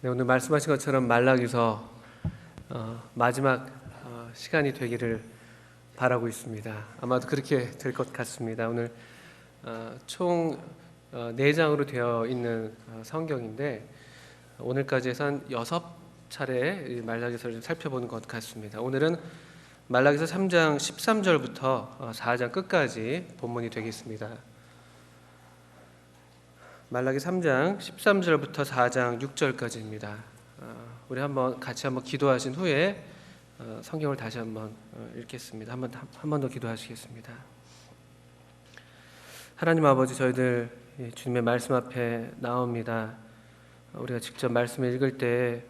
네, 오늘 말씀하신 것처럼 말라기서 마지막 시간이 되기를 바라고 있습니다. 아마도 그렇게 될 것 같습니다. 오늘 총 4장으로 되어 있는 성경인데 오늘까지 해서 한 6차례 말라기서를 살펴보는 것 같습니다. 오늘은 말라기서 3장 13절부터 4장 끝까지 본문이 되겠습니다. 말라기 3장 13절부터 4장 6절까지입니다. 우리 같이 한번 기도하신 후에 성경을 다시 한번 읽겠습니다. 한 번 더 기도하시겠습니다. 하나님 아버지, 저희들 주님의 말씀 앞에 나옵니다. 우리가 직접 말씀을 읽을 때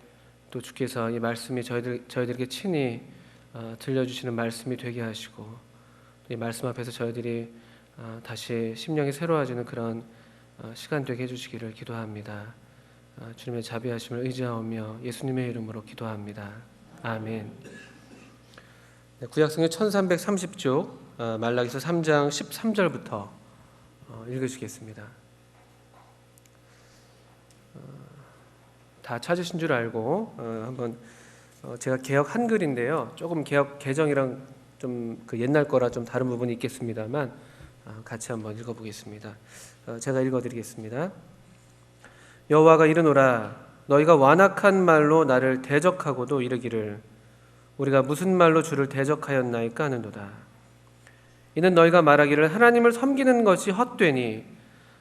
또 주께서 이 말씀이 저희들에게 친히 들려주시는 말씀이 되게 하시고 이 말씀 앞에서 저희들이 다시 심령이 새로워지는 그런 시간 되게 해주시기를 기도합니다. 주님의 자비하심을 의지하오며 예수님의 이름으로 기도합니다. 아멘. 네, 구약성경 1330쪽 말라기서 3장 13절부터 읽으시겠습니다. 다 찾으신 줄 알고 한번 제가 개역 한글인데요. 조금 개역 개정이랑 좀 그 옛날 거라 좀 다른 부분이 있겠습니다만 같이 한번 읽어보겠습니다. 제가 읽어드리겠습니다. 여호와가 이르노라, 너희가 완악한 말로 나를 대적하고도 이르기를 우리가 무슨 말로 주를 대적하였나이까 하는도다. 이는 너희가 말하기를 하나님을 섬기는 것이 헛되니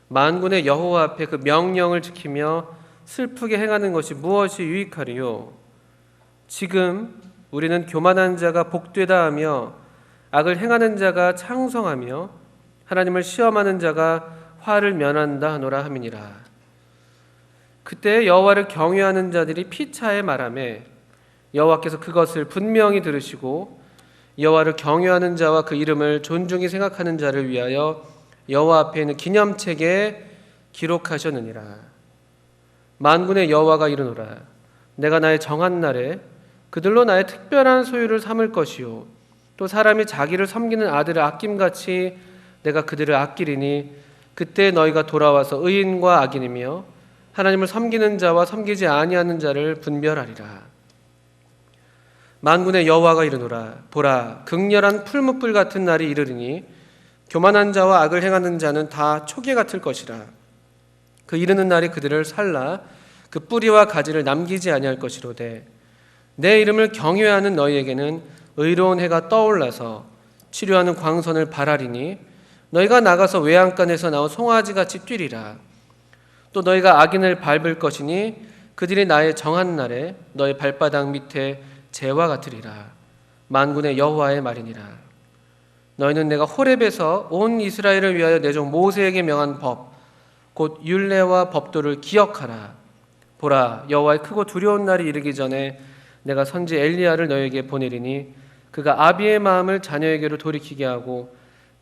만군의 여호와 앞에 그 명령을 지키며 슬프게 행하는 것이 무엇이 유익하리요. 지금 우리는 교만한 자가 복되다 하며 악을 행하는 자가 창성하며 하나님을 시험하는 자가 화를 면한다 하노라 함이니라. 그때 여호와를 경외하는 자들이 피차에 말하매 여호와께서 그것을 분명히 들으시고 여호와를 경외하는 자와 그 이름을 존중히 생각하는 자를 위하여 여호와 앞에 있는 기념책에 기록하셨느니라. 만군의 여호와가 이르노라, 내가 나의 정한 날에 그들로 나의 특별한 소유를 삼을 것이요 또 사람이 자기를 섬기는 아들을 아낌같이 내가 그들을 아끼리니 그때 너희가 돌아와서 의인과 악인이며 하나님을 섬기는 자와 섬기지 아니하는 자를 분별하리라. 만군의 여호와가 이르노라, 보라, 극렬한 풀무불 같은 날이 이르리니 교만한 자와 악을 행하는 자는 다 초계 같을 것이라. 그 이르는 날이 그들을 살라 그 뿌리와 가지를 남기지 아니할 것이로되 내 이름을 경외하는 너희에게는 의로운 해가 떠올라서 치료하는 광선을 발하리니 너희가 나가서 외양간에서 나온 송아지같이 뛰리라. 또 너희가 악인을 밟을 것이니 그들이 나의 정한 날에 너희 발바닥 밑에 재와 같으리라. 만군의 여호와의 말이니라. 너희는 내가 호렙에서 온 이스라엘을 위하여 내 종 모세에게 명한 법 곧 율례와 법도를 기억하라. 보라, 여호와의 크고 두려운 날이 이르기 전에 내가 선지 엘리야를 너희에게 보내리니 그가 아비의 마음을 자녀에게로 돌이키게 하고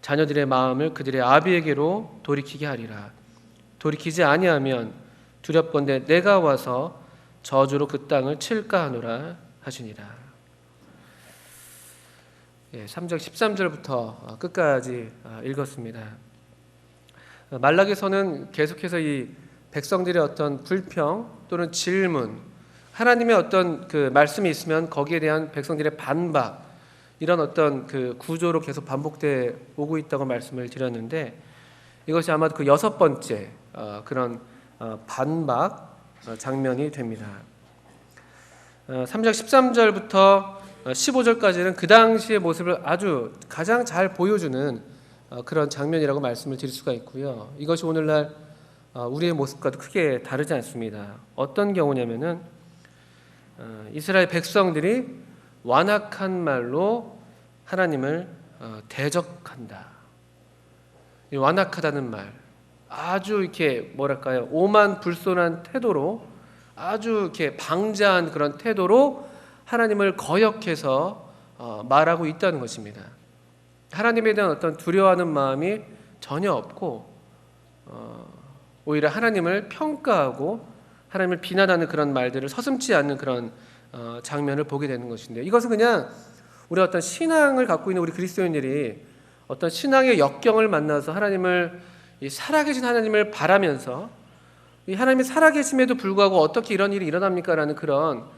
자녀들의 마음을 그들의 아비에게로 돌이키게 하리라. 돌이키지 아니하면 두렵건대 내가 와서 저주로 그 땅을 칠까 하노라 하시니라. 3장 13절부터 끝까지 읽었습니다. 말라기서는 계속해서 이 백성들의 어떤 불평 또는 질문, 하나님의 어떤 그 말씀이 있으면 거기에 대한 백성들의 반박, 이런 어떤 그 구조로 계속 반복돼 오고 있다고 말씀을 드렸는데 이것이 아마도 그 6번째 그런 반박 장면이 됩니다. 3장 13절부터 15절까지는 그 당시의 모습을 아주 가장 잘 보여주는 그런 장면이라고 말씀을 드릴 수가 있고요. 이것이 오늘날 우리의 모습과도 크게 다르지 않습니다. 어떤 경우냐면은 이스라엘 백성들이 완악한 말로 하나님을 대적한다. 이 완악하다는 말, 아주 이렇게 뭐랄까요, 오만불손한 태도로, 아주 이렇게 방자한 그런 태도로 하나님을 거역해서 말하고 있다는 것입니다. 하나님에 대한 어떤 두려워하는 마음이 전혀 없고 오히려 하나님을 평가하고 하나님을 비난하는 그런 말들을 서슴지 않는 그런 장면을 보게 되는 것인데, 이것은 그냥 우리 어떤 신앙을 갖고 있는 우리 그리스도인들이 어떤 신앙의 역경을 만나서 하나님을, 이 살아계신 하나님을 바라면서 이 하나님이 살아계심에도 불구하고 어떻게 이런 일이 일어납니까라는 그런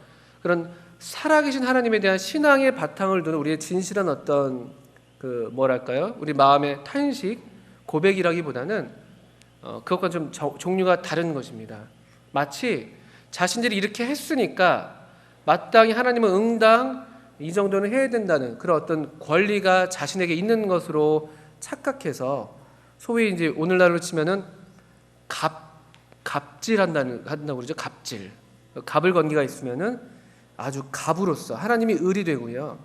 살아계신 하나님에 대한 신앙의 바탕을 두는 우리의 진실한 어떤 그 뭐랄까요? 우리 마음의 탄식, 고백이라기보다는 그것과 좀 종류가 다른 것입니다. 마치 자신들이 이렇게 했으니까 마땅히 하나님은 응당 이 정도는 해야 된다는 그런 어떤 권리가 자신에게 있는 것으로 착각해서 소위 이제 오늘날로 치면은 갑질한다고 그러죠. 갑질. 갑을 건 기가 있으면은 아주 갑으로서 하나님이 을이 되고요.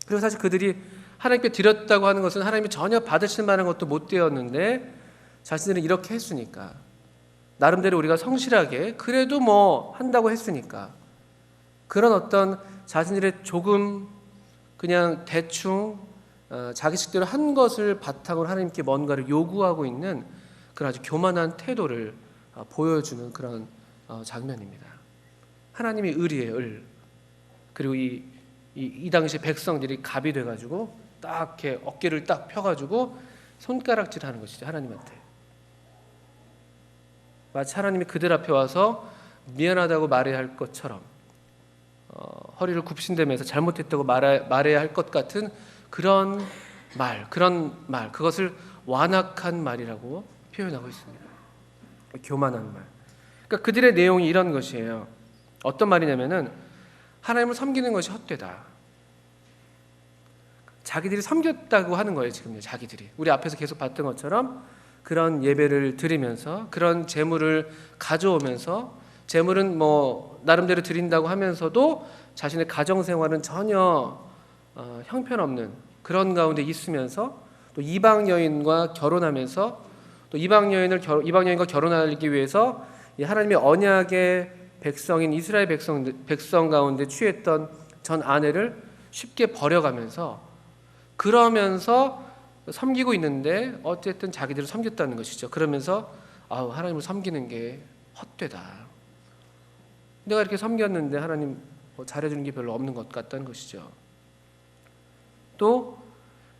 그리고 사실 그들이 하나님께 드렸다고 하는 것은 하나님이 전혀 받으실 만한 것도 못 되었는데 자신들은 이렇게 했으니까 나름대로 우리가 성실하게 그래도 뭐 한다고 했으니까 그런 어떤 자신들의 조금 그냥 대충 자기식대로 한 것을 바탕으로 하나님께 뭔가를 요구하고 있는 그런 아주 교만한 태도를 보여주는 그런 장면입니다. 하나님이 을이에요, 을. 그리고 이 당시 백성들이 갑이 돼가지고 딱 이렇게 어깨를 딱 펴가지고 손가락질하는 것이죠, 하나님한테. 마치 하나님이 그들 앞에 와서 미안하다고 말해야 할 것처럼 허리를 굽신대면서 잘못했다고 말해야 할 것 같은 그런 말, 그것을 완악한 말이라고 표현하고 있습니다. 교만한 말. 그러니까 그들의 내용이 이런 것이에요. 어떤 말이냐면은 하나님을 섬기는 것이 헛되다. 자기들이 섬겼다고 하는 거예요, 지금요. 자기들이. 우리 앞에서 계속 봤던 것처럼 그런 예배를 드리면서 그런 제물을 가져오면서 제물은 뭐 나름대로 드린다고 하면서도 자신의 가정 생활은 전혀 형편없는 그런 가운데 있으면서 또 이방 여인과 결혼하면서 또 이방 여인과 결혼하기 위해서 이 하나님의 언약의 백성인 이스라엘 백성 가운데 취했던 전 아내를 쉽게 버려가면서 그러면서 섬기고 있는데 어쨌든 자기들을 섬겼다는 것이죠. 그러면서 하나님을 섬기는 게 헛되다. 내가 이렇게 섬겼는데 하나님 잘해주는 게 별로 없는 것 같다는 것이죠. 또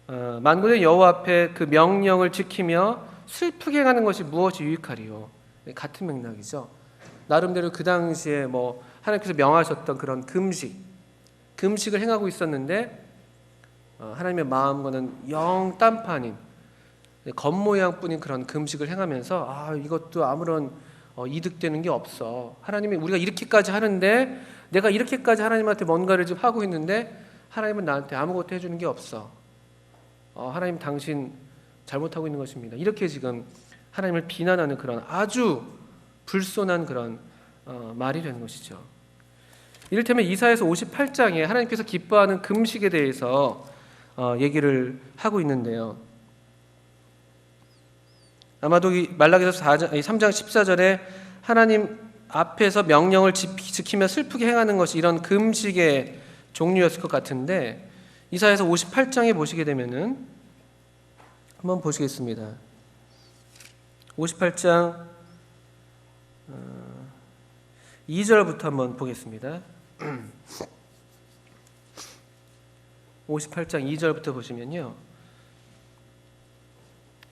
만군의 여호와 앞에 그 명령을 지키며 슬프게 가는 것이 무엇이 유익하리요. 같은 맥락이죠. 나름대로 그 당시에 뭐 하나님께서 명하셨던 그런 금식을 행하고 있었는데 하나님의 마음과는 영 딴판인 겉모양뿐인 그런 금식을 행하면서 이것도 아무런 이득되는 게 없어. 하나님이 우리가 이렇게까지 하는데 내가 이렇게까지 하나님한테 뭔가를 좀 하고 있는데 하나님은 나한테 아무것도 해주는 게 없어. 하나님 당신 잘못하고 있는 것입니다. 이렇게 지금 하나님을 비난하는 그런 아주 불손한 그런 말이 되는 것이죠. 이를테면 이사야서 58장에 하나님께서 기뻐하는 금식에 대해서 얘기를 하고 있는데요. 아마도 이 말라기서 3장 14절에 하나님 앞에서 명령을 지키며 슬프게 행하는 것이 이런 금식의 종류였을 것 같은데 이사야서 58장에 보시게 되면은 한번 보시겠습니다. 58장 2절부터 한번 보겠습니다. 58장 2절부터 보시면요.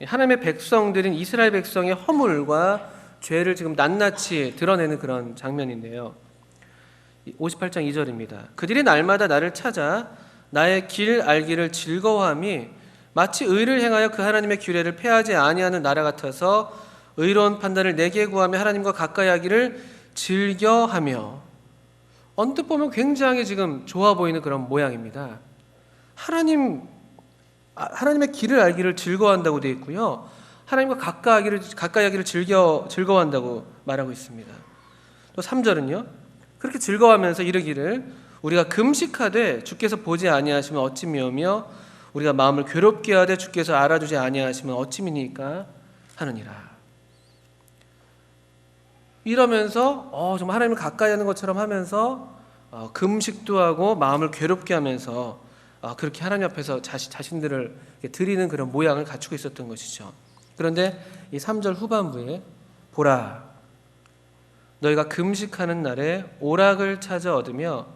하나님의 백성들인 이스라엘 백성의 허물과 죄를 지금 낱낱이 드러내는 그런 장면인데요. 58장 2절입니다. 그들이 날마다 나를 찾아 나의 길 알기를 즐거워함이 마치 의를 행하여 그 하나님의 규례를 폐하지 아니하는 나라 같아서 의로운 판단을 내게 구하며 하나님과 가까이 하기를 즐겨하며 언뜻 보면 굉장히 지금 좋아 보이는 그런 모양입니다. 하나님의 길을 알기를 즐거워한다고 되어 있고요. 하나님과 가까이 하기를 즐거워한다고 말하고 있습니다. 또 3절은요. 그렇게 즐거워하면서 이르기를 우리가 금식하되 주께서 보지 아니하시면 어찌 미우며 우리가 마음을 괴롭게 하되 주께서 알아주지 아니하시면 어찌 미니까 하느니라. 이러면서 정말 하나님을 가까이 하는 것처럼 하면서 금식도 하고 마음을 괴롭게 하면서 그렇게 하나님 앞에서 자신들을 드리는 그런 모양을 갖추고 있었던 것이죠. 그런데 이 3절 후반부에 보라 너희가 금식하는 날에 오락을 찾아 얻으며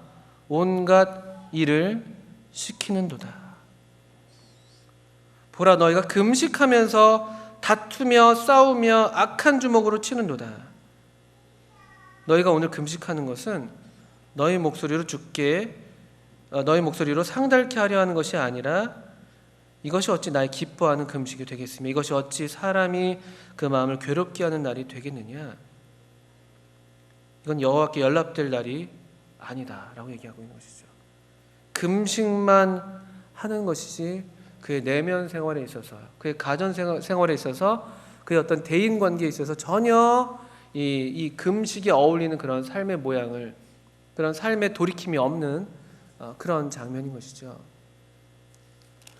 온갖 일을 시키는도다. 보라 너희가 금식하면서 다투며 싸우며 악한 주먹으로 치는도다. 너희가 오늘 금식하는 것은 너희 목소리로 너희 목소리로 상달케 하려 하는 것이 아니라 이것이 어찌 나의 기뻐하는 금식이 되겠으며 이것이 어찌 사람이 그 마음을 괴롭게 하는 날이 되겠느냐. 이건 여호와께 연락될 날이 아니다라고 얘기하고 있는 것이죠. 금식만 하는 것이지 그의 내면 생활에 있어서, 그의 가정 생활에 있어서, 그의 어떤 대인 관계에 있어서 전혀 이 금식에 어울리는 그런 삶의 모양을, 그런 삶의 돌이킴이 없는 그런 장면인 것이죠.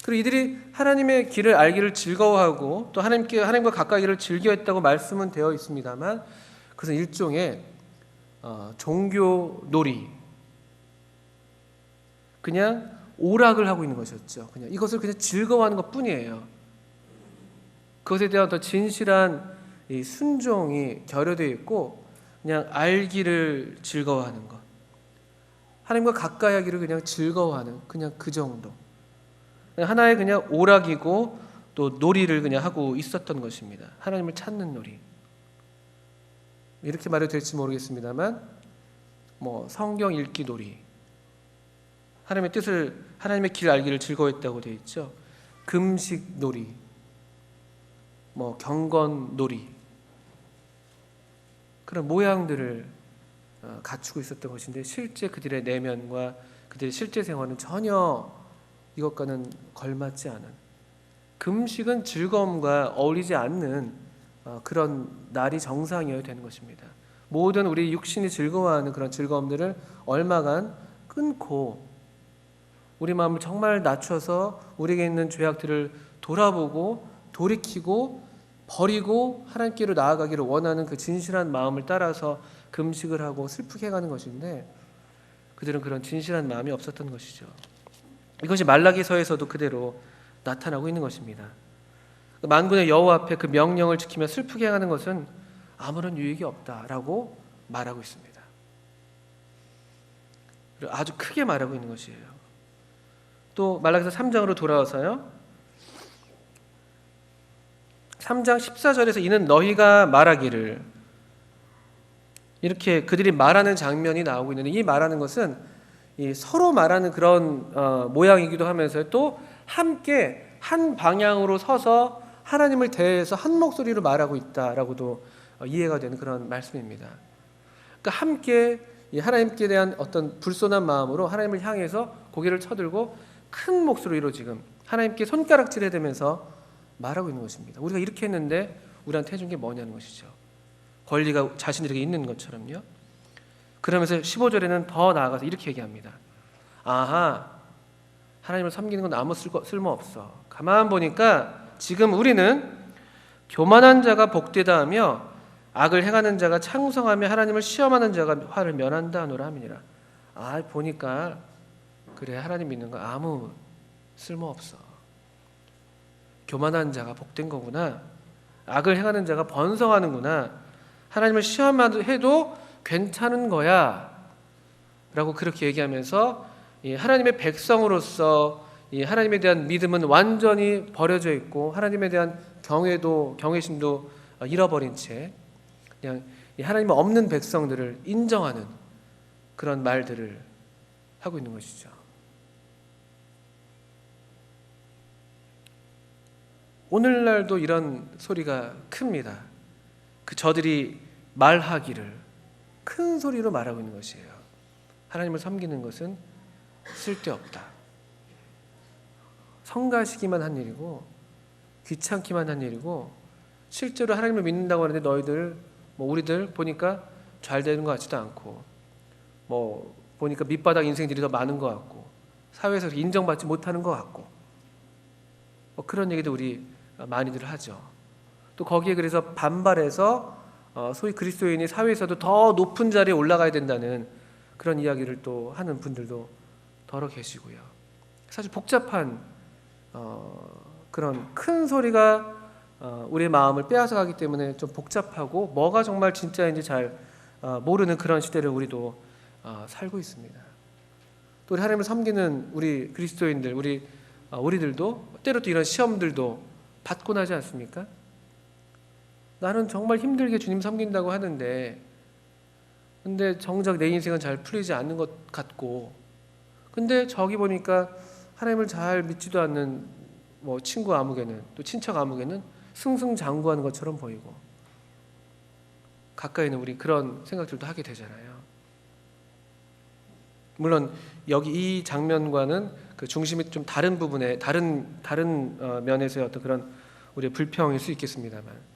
그리고 이들이 하나님의 길을 알기를 즐거워하고 또 하나님과 가까이를 즐겨했다고 말씀은 되어 있습니다만, 그것은 일종의 종교 놀이, 그냥 오락을 하고 있는 것이었죠. 그냥 이것을 그냥 즐거워하는 것뿐이에요. 그것에 대한 더 진실한 이 순종이 결여되어 있고, 그냥 알기를 즐거워하는 것, 하나님과 가까이 하기를 그냥 즐거워하는, 그냥 그 정도, 하나의 그냥 오락이고 또 놀이를 그냥 하고 있었던 것입니다. 하나님을 찾는 놀이. 이렇게 말해도 될지 모르겠습니다만, 성경 읽기 놀이, 하나님의 뜻을, 하나님의 길 알기를 즐거워했다고 되어 있죠. 금식 놀이, 경건 놀이, 그런 모양들을 갖추고 있었던 것인데, 실제 그들의 내면과 그들의 실제 생활은 전혀 이것과는 걸맞지 않은, 금식은 즐거움과 어울리지 않는 그런 날이 정상이어야 되는 것입니다. 모든 우리 육신이 즐거워하는 그런 즐거움들을 얼마간 끊고 우리 마음을 정말 낮춰서 우리에게 있는 죄악들을 돌아보고 돌이키고 버리고 하나님께로 나아가기를 원하는 그 진실한 마음을 따라서 금식을 하고 슬프게 해가는 것인데, 그들은 그런 진실한 마음이 없었던 것이죠. 이것이 말라기서에서도 그대로 나타나고 있는 것입니다. 만군의 여호와 앞에 그 명령을 지키며 슬프게 하는 것은 아무런 유익이 없다라고 말하고 있습니다. 아주 크게 말하고 있는 것이에요. 또 말라기서 3장으로 돌아와서요, 3장 14절에서 이는 너희가 말하기를, 이렇게 그들이 말하는 장면이 나오고 있는데, 이 말하는 것은 서로 말하는 그런 모양이기도 하면서 또 함께 한 방향으로 서서 하나님을 대해서 한 목소리로 말하고 있다라고도 이해가 되는 그런 말씀입니다. 그러니까 함께 하나님께 대한 어떤 불손한 마음으로 하나님을 향해서 고개를 쳐들고 큰 목소리로 지금 하나님께 손가락질해 대면서 말하고 있는 것입니다. 우리가 이렇게 했는데 우리한테 해준 게 뭐냐는 것이죠. 권리가 자신들에게 있는 것처럼요. 그러면서 15절에는 더 나아가서 이렇게 얘기합니다. 아하, 하나님을 섬기는 건 아무 쓸모없어. 가만 보니까 지금 우리는 교만한 자가 복되다 하며 악을 행하는 자가 창성하며 하나님을 시험하는 자가 화를 면한다 하노라 함이니라. 보니까 그래, 하나님 믿는 거 아무 쓸모없어. 교만한 자가 복된 거구나. 악을 행하는 자가 번성하는구나. 하나님을 시험해도 괜찮은 거야 라고 그렇게 얘기하면서 하나님의 백성으로서 하나님에 대한 믿음은 완전히 버려져 있고 하나님에 대한 경외심도 잃어버린 채 그냥 하나님 없는 백성들을 인정하는 그런 말들을 하고 있는 것이죠. 오늘날도 이런 소리가 큽니다. 저들이 말하기를 큰 소리로 말하고 있는 것이에요. 하나님을 섬기는 것은 쓸데없다. 성가시기만 한 일이고 귀찮기만 한 일이고, 실제로 하나님을 믿는다고 하는데 너희들 우리들 보니까 잘 되는 것 같지도 않고, 보니까 밑바닥 인생들이 더 많은 것 같고, 사회에서 인정받지 못하는 것 같고, 그런 얘기도 우리 많이들 하죠. 또 거기에 그래서 반발해서 소위 그리스도인이 사회에서도 더 높은 자리에 올라가야 된다는 그런 이야기를 또 하는 분들도 더러 계시고요. 사실 복잡한 그런 큰 소리가 우리의 마음을 빼앗아가기 때문에 좀 복잡하고 뭐가 정말 진짜인지 잘 모르는 그런 시대를 우리도 살고 있습니다. 또 우리 하나님을 섬기는 우리 그리스도인들, 우리들도 때로 또 이런 시험들도 받곤 하지 않습니까? 나는 정말 힘들게 주님 섬긴다고 하는데 근데 정작 내 인생은 잘 풀리지 않는 것 같고, 근데 저기 보니까 하나님을 잘 믿지도 않는 뭐 친구 아무개는, 또 친척 아무개는 승승장구하는 것처럼 보이고, 가까이는 우리 그런 생각들도 하게 되잖아요. 물론 여기 이 장면과는 그 중심이 좀 다른 부분에 다른 면에서의 어떤 그런 우리의 불평일 수 있겠습니다만,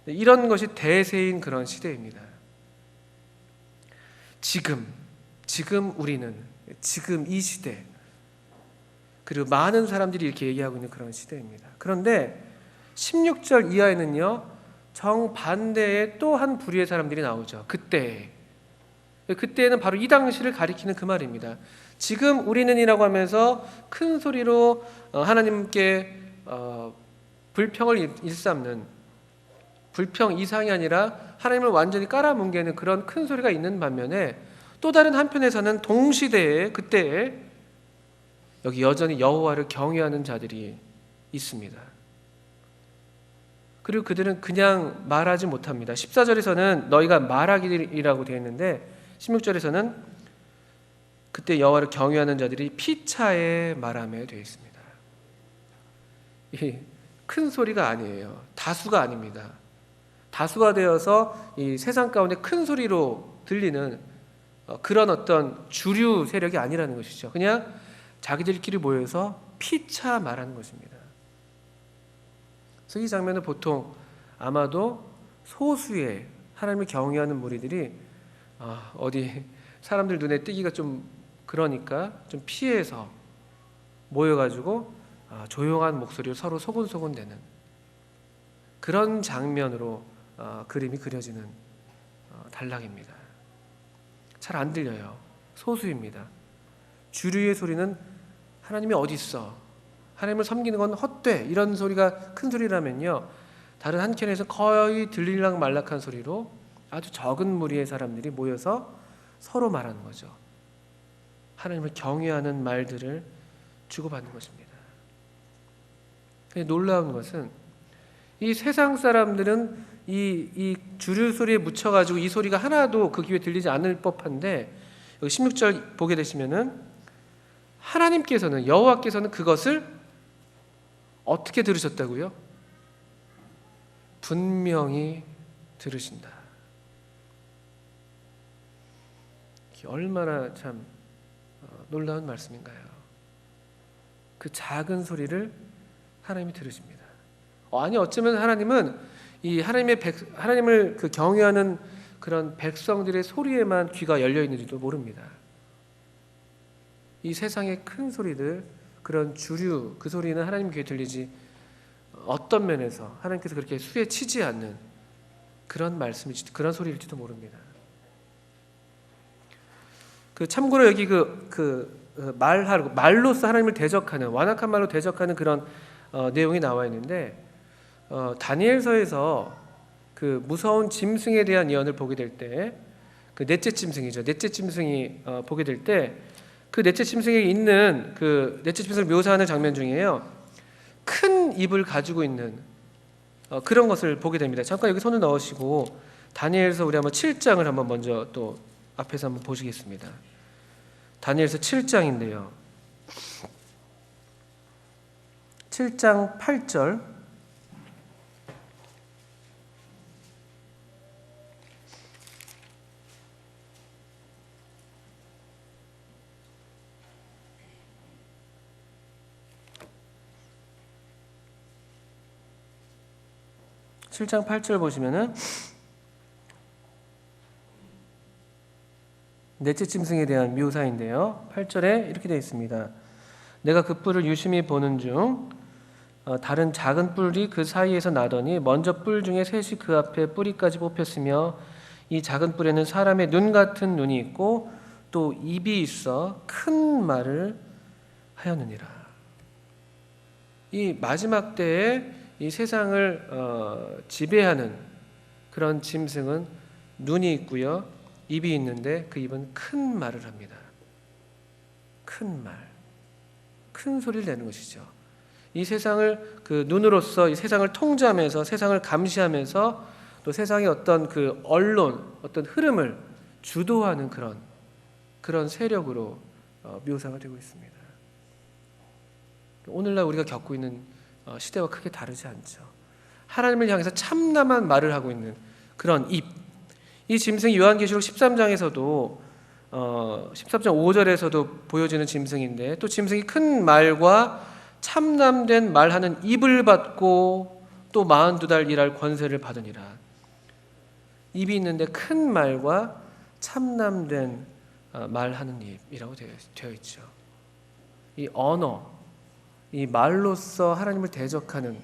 이런 것이 대세인 그런 시대입니다. 지금 우리는, 지금 이 시대, 그리고 많은 사람들이 이렇게 얘기하고 있는 그런 시대입니다. 그런데 16절 이하에는요, 정반대의 또 한 부류의 사람들이 나오죠. 그때에는 바로 이 당시를 가리키는 그 말입니다. 지금 우리는이라고 하면서 큰 소리로 하나님께 불평을 일삼는, 불평 이상이 아니라 하나님을 완전히 깔아뭉개는 그런 큰 소리가 있는 반면에, 또 다른 한편에서는 동시대에, 그때에 여기 여전히 여호와를 경외하는 자들이 있습니다. 그리고 그들은 그냥 말하지 못합니다. 14절에서는 너희가 말하기라고 되어 있는데, 16절에서는 그때 여호와를 경외하는 자들이 피차에 말하며 되어 있습니다. 이 큰 소리가 아니에요. 다수가 아닙니다. 다수가 되어서 이 세상 가운데 큰 소리로 들리는 그런 어떤 주류 세력이 아니라는 것이죠. 그냥 자기들끼리 모여서 피차 말하는 것입니다. 그래서 이 장면은 보통 아마도 소수의 하나님을 경외하는 무리들이 어디 사람들 눈에 띄기가 좀 그러니까 좀 피해서 모여가지고 조용한 목소리로 서로 소곤소곤대는 그런 장면으로 그림이 그려지는 단락입니다. 잘 안 들려요. 소수입니다. 주류의 소리는 하나님이 어디 있어? 하나님을 섬기는 건 헛돼. 이런 소리가 큰 소리라면요, 다른 한켠에서 거의 들릴락 말락한 소리로 아주 적은 무리의 사람들이 모여서 서로 말하는 거죠. 하나님을 경외하는 말들을 주고받는 것입니다. 놀라운 것은 이 세상 사람들은 이 주류 소리에 묻혀가지고 이 소리가 하나도 그 귀에 들리지 않을 법한데, 여기 16절 보게 되시면은 하나님께서는, 여호와께서는 그것을 어떻게 들으셨다고요? 분명히 들으신다. 얼마나 참 놀라운 말씀인가요? 그 작은 소리를 하나님이 들으십니다. 아니 어쩌면 하나님은 이 하나님을 그 경외하는 그런 백성들의 소리에만 귀가 열려 있는지도 모릅니다. 이 세상의 큰 소리들, 그런 주류 그 소리는 하나님 귀에 들리지, 어떤 면에서 하나님께서 그렇게 수에 치지 않는 그런 말씀일지, 그런 소리일지도 모릅니다. 참고로 여기 말로서 하나님을 대적하는, 완악한 말로 대적하는 그런 내용이 나와 있는데, 다니엘서에서 그 무서운 짐승에 대한 예언을 보게 될 때, 그 넷째 짐승이죠. 넷째 짐승이 보게 될 때, 그 넷째 짐승에 있는 그 넷째 짐승을 묘사하는 장면 중에요, 큰 입을 가지고 있는 그런 것을 보게 됩니다. 잠깐 여기 손을 넣으시고 다니엘서 우리 한번 7장을 한번 먼저 또 앞에서 한번 보시겠습니다. 다니엘서 7장인데요. 7장 8절. (7장 8절) 보시면은 넷째 짐승에 대한 묘사인데요. 8절에 이렇게 되어 있습니다. 내가 그 뿔을 유심히 보는 중 다른 작은 뿔이 그 사이에서 나더니 먼저 뿔 중에 셋이 그 앞에 뿌리까지 뽑혔으며 이 작은 뿔에는 사람의 눈 같은 눈이 있고 또 입이 있어 큰 말을 하였느니라. 이 마지막 때에 이 세상을 지배하는 그런 짐승은 눈이 있고요, 입이 있는데 그 입은 큰 말을 합니다. 큰 말, 큰 소리를 내는 것이죠. 이 세상을 그 눈으로서 이 세상을 통제하면서 세상을 감시하면서 또 세상의 어떤 그 언론, 어떤 흐름을 주도하는 그런 세력으로 묘사가 되고 있습니다. 오늘날 우리가 겪고 있는 시대와 크게 다르지 않죠. 하나님을 향해서 참담한 말을 하고 있는 그런 이 짐승이 요한계시록 13장에서도 13장 5절에서도 보여지는 짐승인데, 또 짐승이 큰 말과 참남된 말하는 입을 받고 또 42달 일할 권세를 받으니라. 입이 있는데 큰 말과 참남된 말하는 입이라고 되어 있죠. 이 언어, 이 말로써 하나님을 대적하는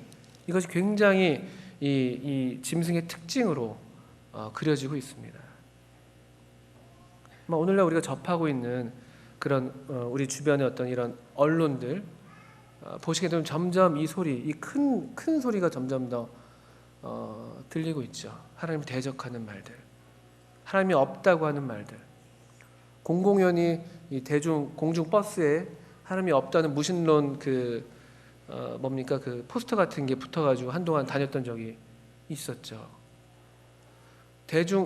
이것이 굉장히 이 짐승의 특징으로 그려지고 있습니다. 오늘날 우리가 접하고 있는 그런 우리 주변의 어떤 이런 언론들 보시게 되면 점점 이 소리, 이 큰 소리가 점점 더 들리고 있죠. 하나님을 대적하는 말들, 하나님이 없다고 하는 말들, 공공연히 이 공중 버스에 하나님이 없다는 무신론 그 포스터 같은 게 붙어가지고 한동안 다녔던 적이 있었죠.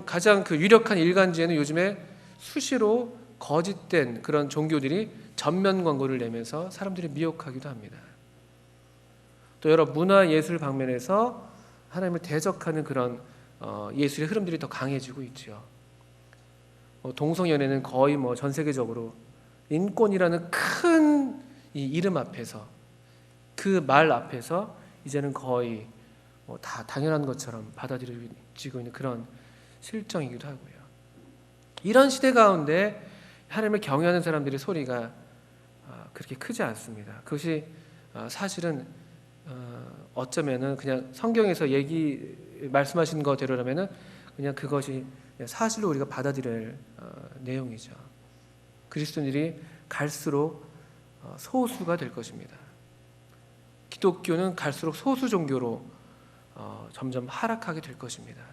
가장 그 유력한 일간지에는 요즘에 수시로 거짓된 그런 종교들이 전면 광고를 내면서 사람들이 미혹하기도 합니다. 또 여러 문화 예술 방면에서 하나님을 대적하는 그런 예술의 흐름들이 더 강해지고 있죠. 동성연애는 거의 전 세계적으로 인권이라는 큰 이 이름 앞에서, 그 말 앞에서 이제는 거의 다 당연한 것처럼 받아들여지고 있는 그런 실정이기도 하고요. 이런 시대 가운데 하나님을 경외하는 사람들의 소리가 그렇게 크지 않습니다. 그것이 사실은 어쩌면은 그냥 성경에서 말씀하신 거대로라면은 그냥 그것이 사실로 우리가 받아들여야 할 내용이죠. 그리스도인들이 갈수록 소수가 될 것입니다. 기독교는 갈수록 소수 종교로 점점 하락하게 될 것입니다.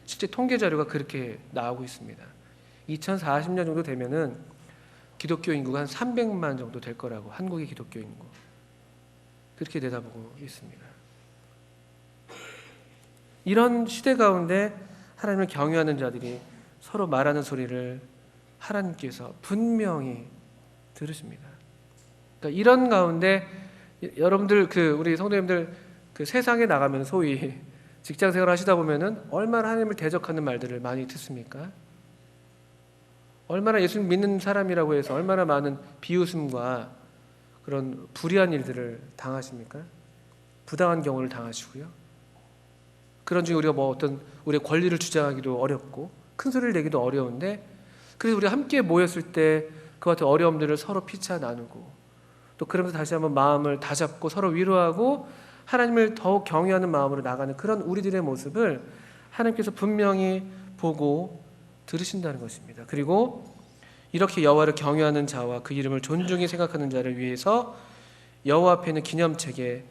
실제 통계 자료가 그렇게 나오고 있습니다. 2040년 정도 되면은 기독교 인구가 한 300만 정도 될 거라고, 한국의 기독교 인구 그렇게 내다보고 있습니다. 이런 시대 가운데 하나님을 경외하는 자들이 서로 말하는 소리를 하나님께서 분명히 들으십니다. 그러니까 이런 가운데 여러분들 우리 성도님들 세상에 나가면 소위 직장 생활 하시다 보면은 얼마나 하나님을 대적하는 말들을 많이 듣습니까? 얼마나 예수님 믿는 사람이라고 해서 얼마나 많은 비웃음과 그런 불의한 일들을 당하십니까? 부당한 경우를 당하시고요. 그런 중에 우리가 어떤 우리의 권리를 주장하기도 어렵고 큰 소리를 내기도 어려운데, 그래서 우리가 함께 모였을 때 그 같은 어려움들을 서로 피차 나누고, 또 그러면서 다시 한번 마음을 다잡고 서로 위로하고 하나님을 더욱 경외하는 마음으로 나가는 그런 우리들의 모습을 하나님께서 분명히 보고 들으신다는 것입니다. 그리고 이렇게 여호와를 경외하는 자와 그 이름을 존중히 생각하는 자를 위해서 여호와 앞에 있는 기념책에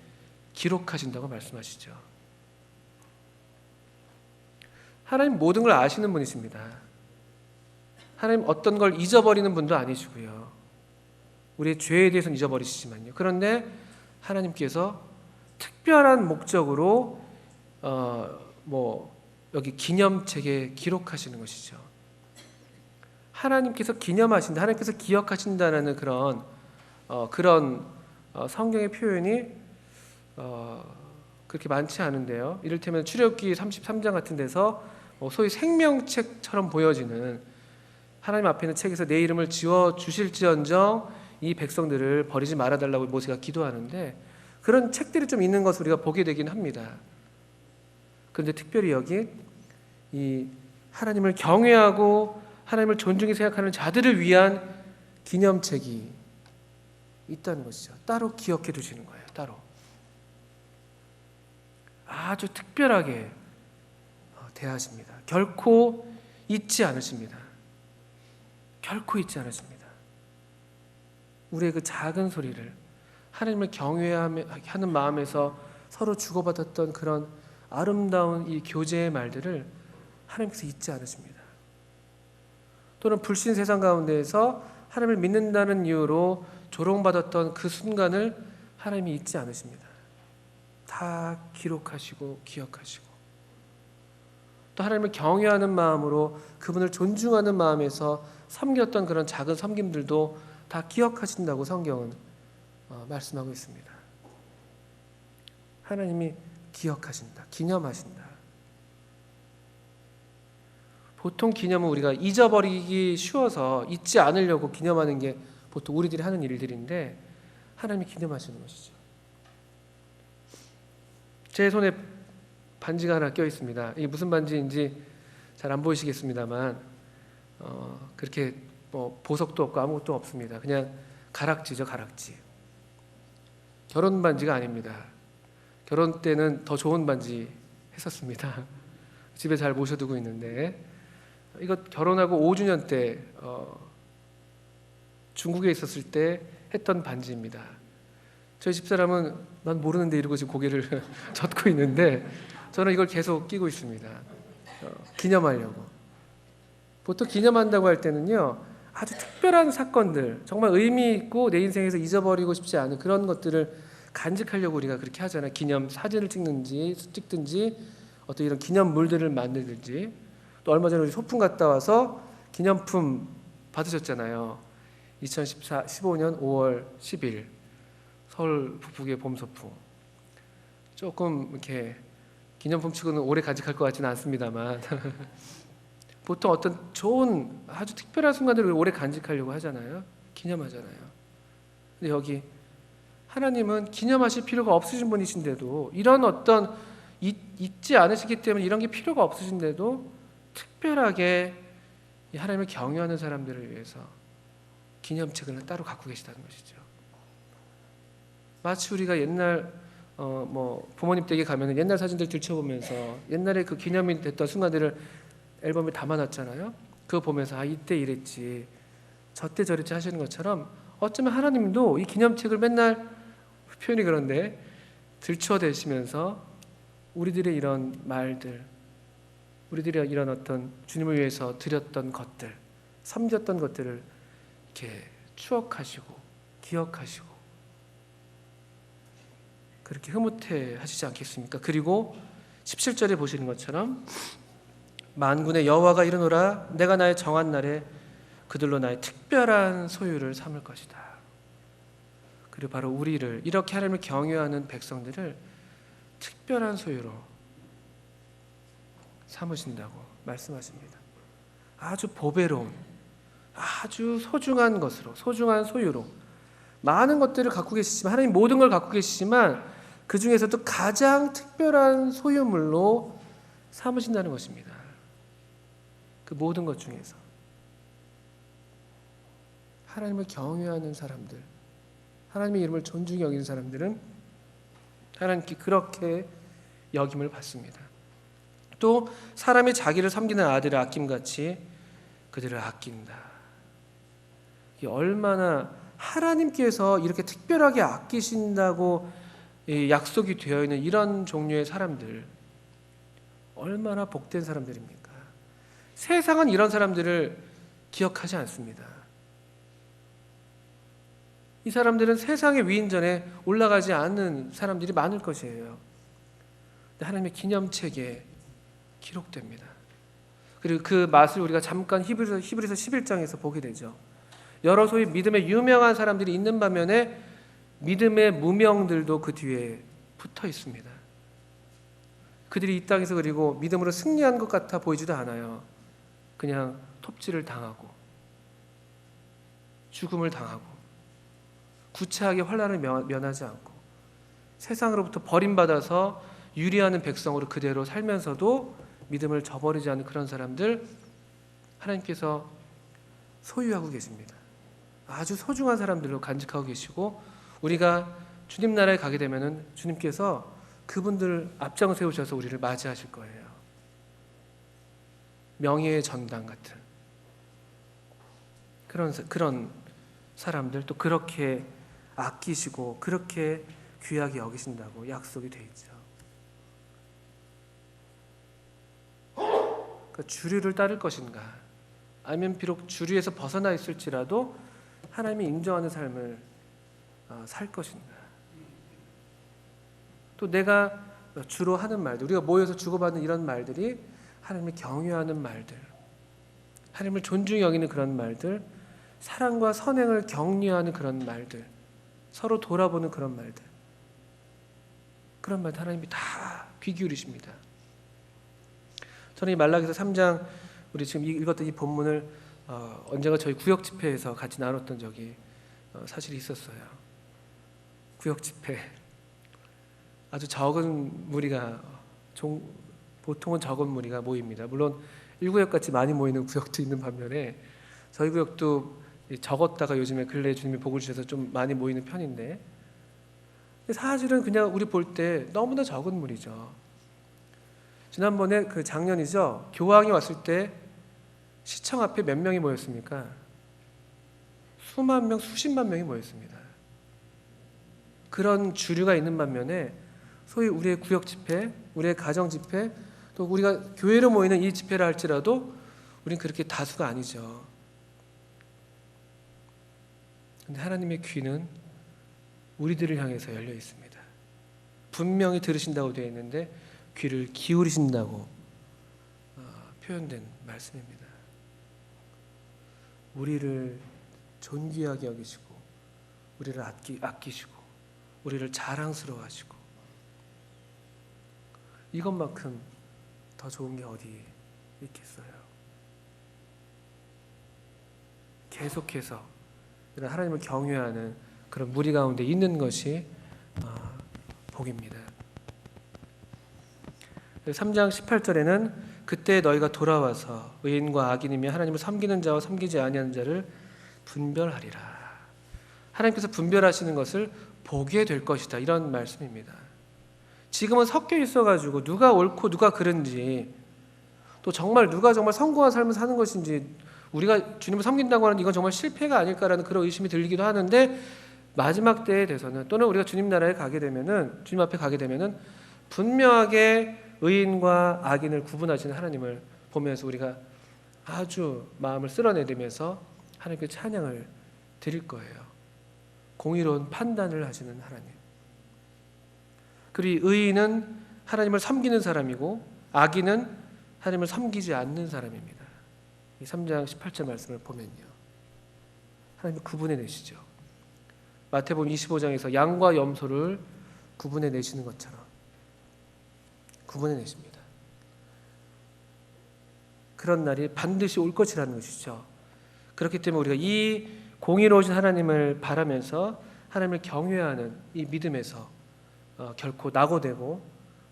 기록하신다고 말씀하시죠. 하나님 모든 걸 아시는 분이십니다. 하나님 어떤 걸 잊어버리는 분도 아니시고요. 우리의 죄에 대해서는 잊어버리시지만요. 그런데 하나님께서 특별한 목적으로 여기 기념책에 기록하시는 것이죠. 하나님께서 기념하신다, 하나님께서 기억하신다는 그런 성경의 표현이 그렇게 많지 않은데요. 이를테면 출애굽기 33장 같은 데서 소위 생명책처럼 보여지는 하나님 앞에 있는 책에서 내 이름을 지워 주실지언정 이 백성들을 버리지 말아달라고 모세가 기도하는데, 그런 책들이 좀 있는 것을 우리가 보게 되긴 합니다. 그런데 특별히 여기 이 하나님을 경외하고 하나님을 존중히 생각하는 자들을 위한 기념책이 있다는 것이죠. 따로 기억해 두시는 거예요. 따로 아주 특별하게 대하십니다. 결코 잊지 않으십니다. 결코 잊지 않으십니다. 우리의 그 작은 소리를 하나님을 경외하는 마음에서 서로 주고받았던 그런 아름다운 이 교제의 말들을 하나님께서 잊지 않으십니다. 또는 불신 세상 가운데에서 하나님을 믿는다는 이유로 조롱받았던 그 순간을 하나님이 잊지 않으십니다. 다 기록하시고 기억하시고, 또 하나님을 경외하는 마음으로 그분을 존중하는 마음에서 섬겼던 그런 작은 섬김들도 다 기억하신다고 성경은 말씀하고 있습니다. 하나님이 기억하신다, 기념하신다. 보통 기념은 우리가 잊어버리기 쉬워서 잊지 않으려고 기념하는 게 보통 우리들이 하는 일들인데 하나님이 기념하시는 것이죠. 제 손에 반지가 하나 껴 있습니다. 이게 무슨 반지인지 잘 안 보이시겠습니다만 그렇게 뭐 보석도 없고 아무것도 없습니다. 그냥 가락지죠, 가락지. 결혼 반지가 아닙니다. 결혼 때는 더 좋은 반지 했었습니다. 집에 잘 모셔두고 있는데 이거 결혼하고 5주년 때 중국에 있었을 때 했던 반지입니다. 저희 집사람은 난 모르는데 이러고 지금 고개를 젓고 있는데 저는 이걸 계속 끼고 있습니다. 기념하려고. 보통 기념한다고 할 때는요, 아주 특별한 사건들, 정말 의미 있고 내 인생에서 잊어버리고 싶지 않은 그런 것들을 간직하려고 우리가 그렇게 하잖아요. 기념 사진을 찍든지 어떤 이런 기념물들을 만들든지. 또 얼마 전에 우리 소풍 갔다 와서 기념품 받으셨잖아요. 2015년 5월 10일 서울 북부의 봄 소풍. 조금 이렇게 기념품 치고는 오래 간직할 것 같지는 않습니다만 보통 어떤 좋은 아주 특별한 순간들을 오래 간직하려고 하잖아요. 기념하잖아요. 근데 여기 하나님은 기념하실 필요가 없으신 분이신데도 이런 어떤 잊지 않으시기 때문에 이런 게 필요가 없으신데도 특별하게 하나님을 경외하는 사람들을 위해서 기념책을 따로 갖고 계시다는 것이죠. 마치 우리가 옛날 부모님 댁에 가면 옛날 사진들 들춰보면서 옛날에 그 기념이 됐던 순간들을 앨범에 담아놨잖아요. 그거 보면서 이때 이랬지 저때 저랬지 하시는 것처럼 어쩌면 하나님도 이 기념책을 맨날 표현이 그런데 들춰대시면서 우리들의 이런 말들, 우리들의 이런 어떤 주님을 위해서 드렸던 것들, 섬겼던 것들을 이렇게 추억하시고 기억하시고 그렇게 흐뭇해 하시지 않겠습니까? 그리고 17절에 보시는 것처럼 만군의 여호와가 이르노라 내가 나의 정한 날에 그들로 나의 특별한 소유를 삼을 것이다. 그리고 바로 우리를 이렇게 하나님을 경외하는 백성들을 특별한 소유로 삼으신다고 말씀하십니다. 아주 보배로운 아주 소중한 것으로 소중한 소유로 많은 것들을 갖고 계시지만 하나님 모든 걸 갖고 계시지만 그 중에서도 가장 특별한 소유물로 삼으신다는 것입니다. 그 모든 것 중에서 하나님을 경외하는 사람들, 하나님의 이름을 존중히 여기는 사람들은 하나님께 그렇게 여김을 받습니다. 또 사람이 자기를 섬기는 아들을 아낌같이 그들을 아낀다. 이게 얼마나 하나님께서 이렇게 특별하게 아끼신다고 약속이 되어 있는 이런 종류의 사람들 얼마나 복된 사람들입니까? 세상은 이런 사람들을 기억하지 않습니다. 이 사람들은 세상의 위인전에 올라가지 않는 사람들이 많을 것이에요. 하나님의 기념책에 기록됩니다. 그리고 그 맛을 우리가 잠깐 히브리서 11장에서 보게 되죠. 여러 소위 믿음에 유명한 사람들이 있는 반면에 믿음의 무명들도 그 뒤에 붙어 있습니다. 그들이 이 땅에서 그리고 믿음으로 승리한 것 같아 보이지도 않아요. 그냥 톱질을 당하고 죽음을 당하고 구차하게 환난을 면하지 않고 세상으로부터 버림받아서 유리하는 백성으로 그대로 살면서도 믿음을 저버리지 않는 그런 사람들 하나님께서 소유하고 계십니다. 아주 소중한 사람들로 간직하고 계시고 우리가 주님 나라에 가게 되면은 주님께서 그분들 앞장 세우셔서 우리를 맞이하실 거예요. 명예의 전당 같은 그런 사람들 또 그렇게 아끼시고 그렇게 귀하게 여기신다고 약속이 돼 있죠. 그러니까 주류를 따를 것인가 아니면 비록 주류에서 벗어나 있을지라도 하나님이 인정하는 삶을 살 것인가. 또 내가 주로 하는 말들 우리가 모여서 주고받는 이런 말들이 하나님을 경외하는 말들, 하나님을 존중히 여기는 그런 말들, 사랑과 선행을 격려하는 그런 말들, 서로 돌아보는 그런 말들, 그런 말들 하나님이 다 귀 기울이십니다. 저는 이 말라기서 3장 우리 지금 읽었던 이 본문을 언젠가 저희 구역 집회에서 같이 나눴던 적이 사실 있었어요. 구역 집회 아주 적은 무리가 보통은 적은 무리가 모입니다. 물론 1구역 같이 많이 모이는 구역도 있는 반면에 저희 구역도 적었다가 요즘에 근래에 주님이 복을 주셔서 좀 많이 모이는 편인데 사실은 그냥 우리 볼 때 너무나 적은 무리죠. 지난번에 그 작년이죠. 교황이 왔을 때 시청 앞에 몇 명이 모였습니까? 수만 명, 수십만 명이 모였습니다. 그런 주류가 있는 반면에 소위 우리의 구역 집회, 우리의 가정 집회, 또 우리가 교회로 모이는 이 집회라 할지라도 우린 그렇게 다수가 아니죠. 그런데 하나님의 귀는 우리들을 향해서 열려 있습니다. 분명히 들으신다고 되어 있는데 귀를 기울이신다고 표현된 말씀입니다. 우리를 존귀하게 여기시고 우리를 아끼시고 우리를 자랑스러워하시고 이것만큼 더 좋은 게 어디 있겠어요. 계속해서 이런 하나님을 경외하는 그런 무리 가운데 있는 것이 복입니다. 3장 18절에는 그때 너희가 돌아와서 의인과 악인이며 하나님을 섬기는 자와 섬기지 아니하는 자를 분별하리라. 하나님께서 분별하시는 것을 보게 될 것이다. 이런 말씀입니다. 지금은 섞여 있어가지고 누가 옳고 누가 그른지 또 정말 누가 정말 성공한 삶을 사는 것인지 우리가 주님을 섬긴다고 하는 이건 정말 실패가 아닐까라는 그런 의심이 들기도 하는데 마지막 때에 대해서는 또는 우리가 주님 나라에 가게 되면은 주님 앞에 가게 되면은 분명하게 의인과 악인을 구분하시는 하나님을 보면서 우리가 아주 마음을 쓸어내리면서 하나님께 찬양을 드릴 거예요. 공의로운 판단을 하시는 하나님. 그리고 의인은 하나님을 섬기는 사람이고 악인은 하나님을 섬기지 않는 사람입니다. 이 3장 18절 말씀을 보면요. 하나님이 구분해 내시죠. 마태복음 25장에서 양과 염소를 구분해 내시는 것처럼 구분해 내십니다. 그런 날이 반드시 올 것이라는 것이죠. 그렇기 때문에 우리가 이 공의로우신 하나님을 바라면서 하나님을 경외하는 이 믿음에서 결코 낙오되고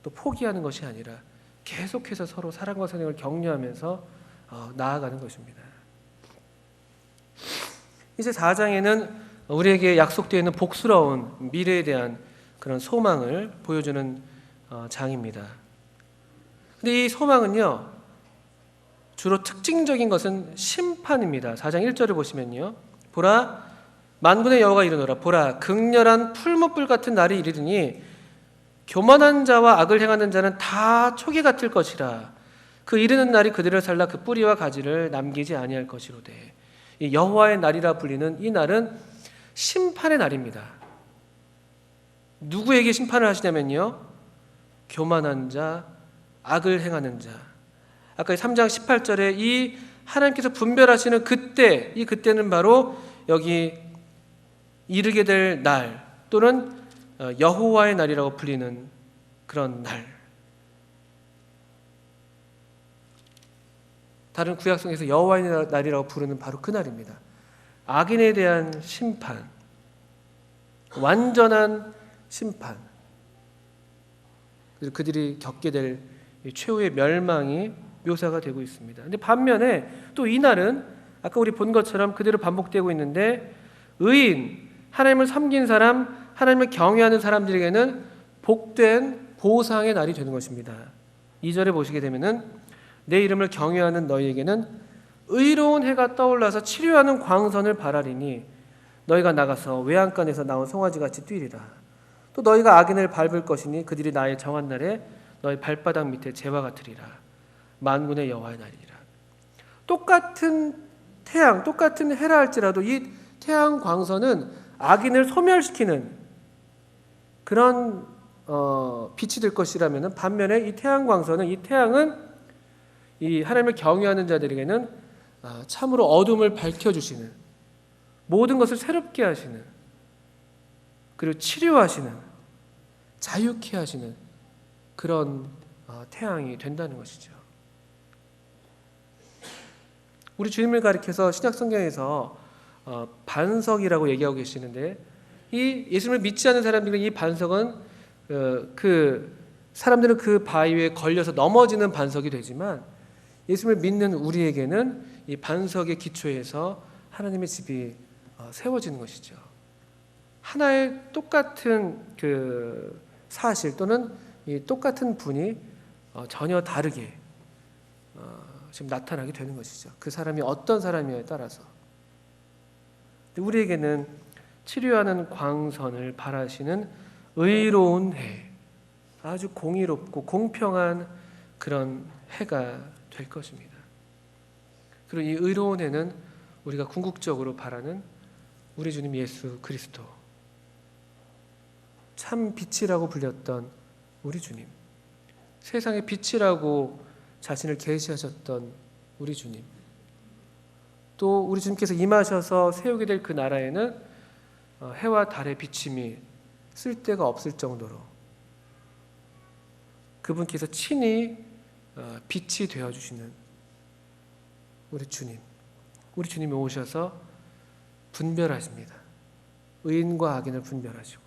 또 포기하는 것이 아니라 계속해서 서로 사랑과 선행을 격려하면서 나아가는 것입니다. 이제 4장에는 우리에게 약속되어 있는 복스러운 미래에 대한 그런 소망을 보여주는 장입니다. 근데 이 소망은요, 주로 특징적인 것은 심판입니다. 4장 1절을 보시면요. 보라, 만군의 여호와가 이르노라. 보라, 극렬한 풀무불 같은 날이 이르리니 교만한 자와 악을 행하는 자는 다 초기 같을 것이라. 그 이르는 날이 그들을 살라 그 뿌리와 가지를 남기지 아니할 것이로되. 이 여호와의 날이라 불리는 이 날은 심판의 날입니다. 누구에게 심판을 하시냐면요, 교만한 자, 악을 행하는 자. 아까 3장 18절에 이 하나님께서 분별하시는 그때, 이 그때는 바로 여기 이르게 될 날 또는 여호와의 날이라고 불리는 그런 날. 다른 구약성에서 여호와의 날이라고 부르는 바로 그 날입니다. 악인에 대한 심판, 완전한 심판, 그리고 그들이 겪게 될 최후의 멸망이 묘사가 되고 있습니다. 그런데 반면에 또 이 날은 아까 우리 본 것처럼 그대로 반복되고 있는데 의인, 하나님을 섬긴 사람, 하나님을 경외하는 사람들에게는 복된 보상의 날이 되는 것입니다. 2절에 보시게 되면은 내 이름을 경외하는 너희에게는 의로운 해가 떠올라서 치료하는 광선을 바라리니 너희가 나가서 외양간에서 나온 송아지같이 뛰리라. 또 너희가 악인을 밟을 것이니 그들이 나의 정한 날에 너희 발바닥 밑에 재와 같으리라. 만군의 여호와의 날이라. 똑같은 태양, 똑같은 해라 할지라도 이 태양 광선은 악인을 소멸시키는 그런 빛이 될 것이라면 반면에 이 태양 광선은 이 태양은 이 하나님을 경외하는 자들에게는 참으로 어둠을 밝혀주시는, 모든 것을 새롭게 하시는, 그리고 치료하시는, 자유케 하시는 그런 태양이 된다는 것이죠. 우리 주님을 가리켜서 신약 성경에서 반석이라고 얘기하고 계시는데, 이 예수님을 믿지 않는 사람들은 이 반석은 그 사람들은 그 바위 위에 걸려서 넘어지는 반석이 되지만, 예수님을 믿는 우리에게는 이 반석의 기초에서 하나님의 집이 세워지는 것이죠. 하나의 똑같은 그 사실 또는 이 똑같은 분이 전혀 다르게 지금 나타나게 되는 것이죠. 그 사람이 어떤 사람이냐에 따라서. 우리에게는 치료하는 광선을 발하시는 의로운 해, 아주 공의롭고 공평한 그런 해가 될 것입니다. 그리고 이 의로운 해는 우리가 궁극적으로 바라는 우리 주님 예수 그리스도, 참 빛이라고 불렸던 우리 주님, 세상의 빛이라고 자신을 계시하셨던 우리 주님, 또 우리 주님께서 임하셔서 세우게 될 그 나라에는 해와 달의 비침이 쓸데가 없을 정도로 그분께서 친히 빛이 되어주시는 우리 주님, 우리 주님이 오셔서 분별하십니다. 의인과 악인을 분별하시고,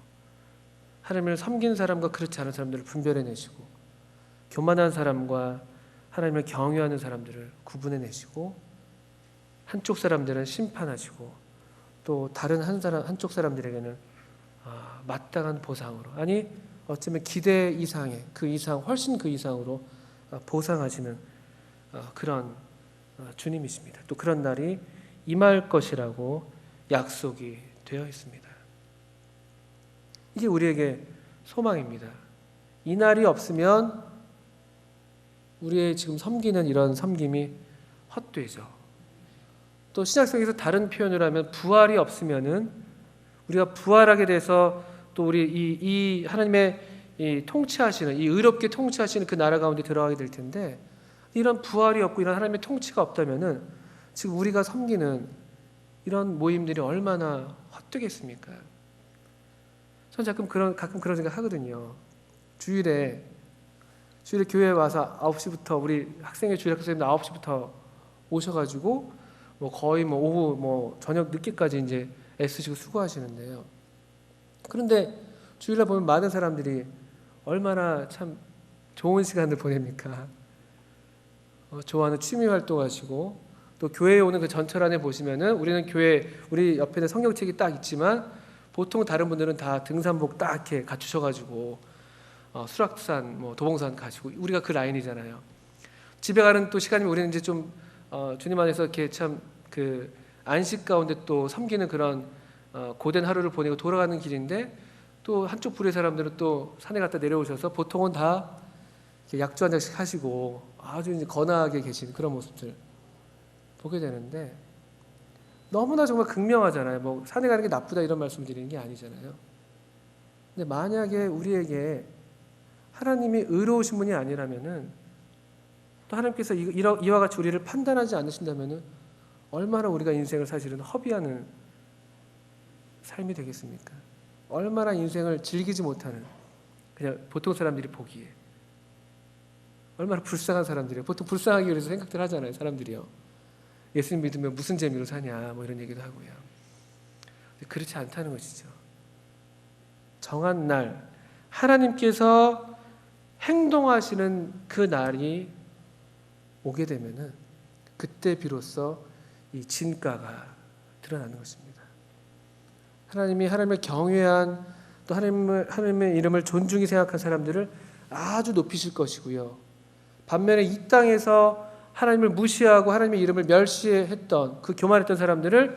하나님을 섬긴 사람과 그렇지 않은 사람들을 분별해내시고, 교만한 사람과 하나님을 경외하는 사람들을 구분해내시고, 한쪽 사람들은 심판하시고, 또 다른 한쪽 사람들에게는 마땅한 보상으로, 아니 어쩌면 기대 이상의 그 이상, 훨씬 그 이상으로 보상하시는 그런 주님이십니다. 또 그런 날이 임할 것이라고 약속이 되어 있습니다. 이게 우리에게 소망입니다. 이 날이 없으면 우리의 지금 섬기는 이런 섬김이 헛되죠. 또 신약성에서 다른 표현을 하면 부활이 없으면은 우리가 부활하게 돼서 또 우리 이 하나님의 이 통치하시는, 이 의롭게 통치하시는 그 나라 가운데 들어가게 될 텐데, 이런 부활이 없고 이런 하나님의 통치가 없다면은 지금 우리가 섬기는 이런 모임들이 얼마나 헛되겠습니까? 저는 가끔 그런 생각 하거든요. 주일에 교회에 와서 9시부터 우리 학생회 주일학교 선생님들 9시부터 오셔가지고 거의 오후 저녁 늦게까지 이제 애쓰시고 수고하시는데요. 그런데 주일날 보면 많은 사람들이 얼마나 참 좋은 시간을 보냅니까? 좋아하는 취미 활동하시고, 또 교회에 오는 그 전철 안에 보시면은 우리 옆에는 성경책이 딱 있지만 보통 다른 분들은 다 등산복 딱 이렇게 갖추셔가지고 수락산, 도봉산 가시고, 우리가 그 라인이잖아요. 집에 가는 또 시간이면 우리는 이제 좀 주님 안에서 이렇게 참 그 안식 가운데 또 섬기는 그런 고된 하루를 보내고 돌아가는 길인데, 또 한쪽 부류의 사람들은 또 산에 갔다 내려오셔서 보통은 다 약주 한 잔씩 하시고 아주 이제 건하게 계신 그런 모습들 보게 되는데, 너무나 정말 극명하잖아요. 산에 가는 게 나쁘다 이런 말씀 드리는 게 아니잖아요. 근데 만약에 우리에게 하나님이 의로우신 분이 아니라면은, 또 하나님께서 이와 같이 우리를 판단하지 않으신다면은 얼마나 우리가 인생을 사실은 허비하는 삶이 되겠습니까? 얼마나 인생을 즐기지 못하는, 그냥 보통 사람들이 보기에 얼마나 불쌍한 사람들이에요. 보통 불쌍하기 위해서 생각들 하잖아요, 사람들이요. 예수님 믿으면 무슨 재미로 사냐, 이런 얘기도 하고요. 그렇지 않다는 것이죠. 정한 날, 하나님께서 행동하시는 그 날이 오게 되면은 그때 비로소 이 진가가 드러나는 것입니다. 하나님을 경외한, 또 하나님의 이름을 존중히 생각한 사람들을 아주 높이실 것이고요. 반면에 이 땅에서 하나님을 무시하고 하나님의 이름을 멸시했던, 그 교만했던 사람들을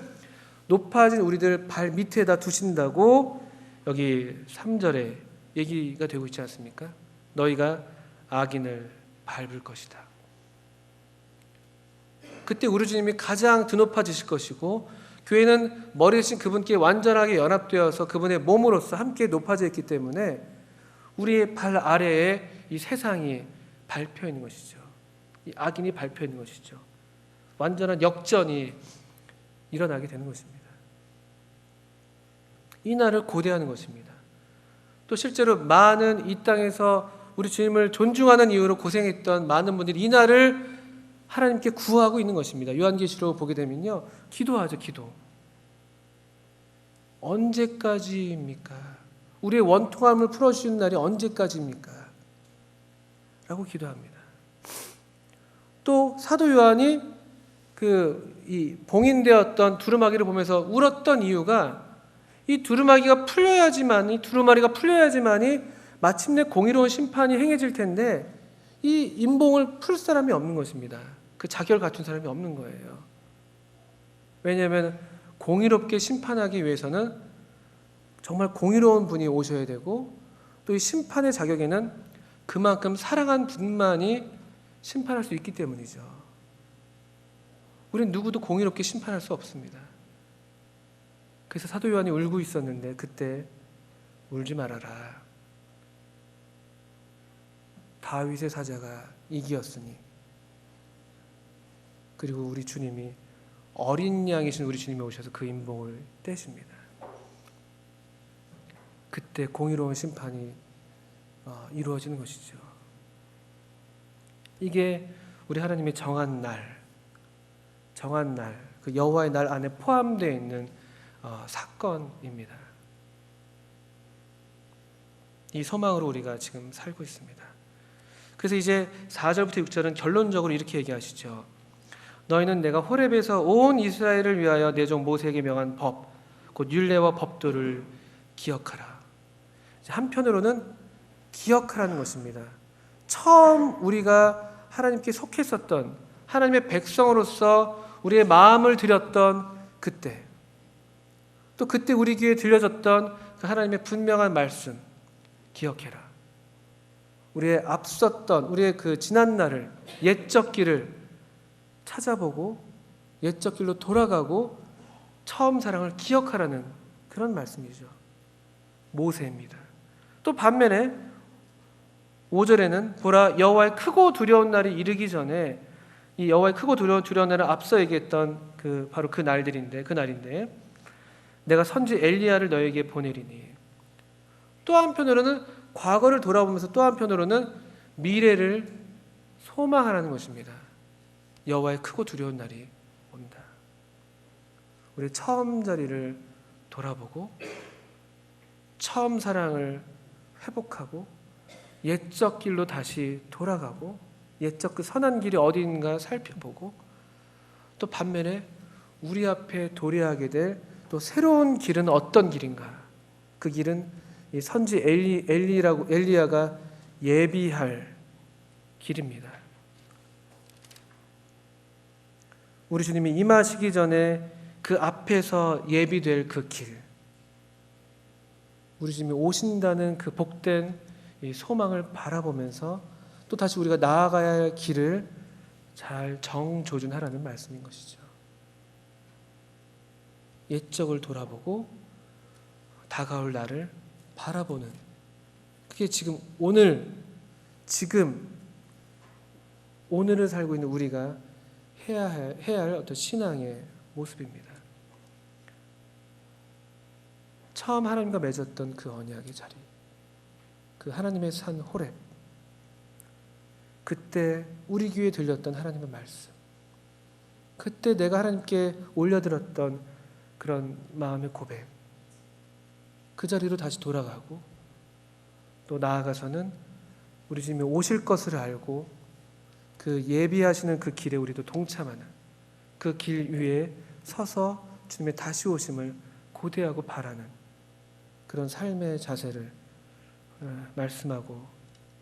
높아진 우리들 발 밑에다 두신다고 여기 3절에 얘기가 되고 있지 않습니까? 너희가 악인을 밟을 것이다. 그때 우리 주님이 가장 드높아지실 것이고, 교회는 머리 대신 그분께 완전하게 연합되어서 그분의 몸으로서 함께 높아져 있기 때문에 우리의 발 아래에 이 세상이 밟혀 있는 것이죠. 이 악인이 발표하는 것이죠. 완전한 역전이 일어나게 되는 것입니다. 이 날을 고대하는 것입니다. 또 실제로 많은 이 땅에서 우리 주님을 존중하는 이유로 고생했던 많은 분들이 이 날을 하나님께 구하고 있는 것입니다. 요한계시록 보게 되면요, 기도하죠. 기도. 언제까지입니까? 우리의 원통함을 풀어주시는 날이 언제까지입니까? 라고 기도합니다. 또 사도 요한이 이 봉인되었던 두루마기를 보면서 울었던 이유가 이 두루마리가 풀려야지만이 마침내 공의로운 심판이 행해질 텐데 이 임봉을 풀 사람이 없는 것입니다. 그 자결 갖춘 사람이 없는 거예요. 왜냐하면 공의롭게 심판하기 위해서는 정말 공의로운 분이 오셔야 되고, 또 이 심판의 자격에는 그만큼 사랑한 분만이 심판할 수 있기 때문이죠. 우리는 누구도 공의롭게 심판할 수 없습니다. 그래서 사도 요한이 울고 있었는데 그때 울지 말아라. 다윗의 사자가 이기었으니. 그리고 우리 주님이 어린 양이신 우리 주님이 오셔서 그 임봉을 떼십니다. 그때 공의로운 심판이 이루어지는 것이죠. 이게 우리 하나님의 정한 날, 그 여호와의 날 안에 포함되어 있는 사건입니다. 이 소망으로 우리가 지금 살고 있습니다. 그래서 이제 4절부터 6절은 결론적으로 이렇게 얘기하시죠. 너희는 내가 호렙에서 온 이스라엘을 위하여 내 종 모세에게 명한 법, 곧 율례와 법도를 기억하라. 한편으로는 기억하라는 것입니다. 처음 우리가 하나님께 속했었던 하나님의 백성으로서 우리의 마음을 드렸던 그때, 또 그때 우리 귀에 들려졌던 그 하나님의 분명한 말씀 기억해라. 우리의 앞섰던 우리의 그 지난 날을, 옛적 길을 찾아보고 옛적 길로 돌아가고 처음 사랑을 기억하라는 그런 말씀이죠. 모세입니다. 또 반면에 5절에는 보라 여호와의 크고 두려운 날이 이르기 전에, 이 여호와의 크고 두려운 날을 앞서 얘기했던 바로 그 날인데 내가 선지 엘리야를 너에게 보내리니. 또 한편으로는 과거를 돌아보면서 또 한편으로는 미래를 소망하라는 것입니다. 여호와의 크고 두려운 날이 온다. 우리 처음 자리를 돌아보고 처음 사랑을 회복하고 옛적 길로 다시 돌아가고 옛적 그 선한 길이 어디인가 살펴보고, 또 반면에 우리 앞에 도래하게 될 또 새로운 길은 어떤 길인가? 그 길은 이 선지 엘리야가 예비할 길입니다. 우리 주님이 임하시기 전에 그 앞에서 예비될 그 길, 우리 주님이 오신다는 그 복된 이 소망을 바라보면서 또 다시 우리가 나아가야 할 길을 잘 정조준하라는 말씀인 것이죠. 옛적을 돌아보고 다가올 날을 바라보는, 그게 지금 오늘을 살고 있는 우리가 해야 할 어떤 신앙의 모습입니다. 처음 하나님과 맺었던 그 언약의 자리, 그 하나님의 산 호렙, 그때 우리 귀에 들렸던 하나님의 말씀, 그때 내가 하나님께 올려드렸던 그런 마음의 고백, 그 자리로 다시 돌아가고 또 나아가서는 우리 주님이 오실 것을 알고 그 예비하시는 그 길에 우리도 동참하는, 그 길 위에 서서 주님의 다시 오심을 고대하고 바라는 그런 삶의 자세를 말씀하고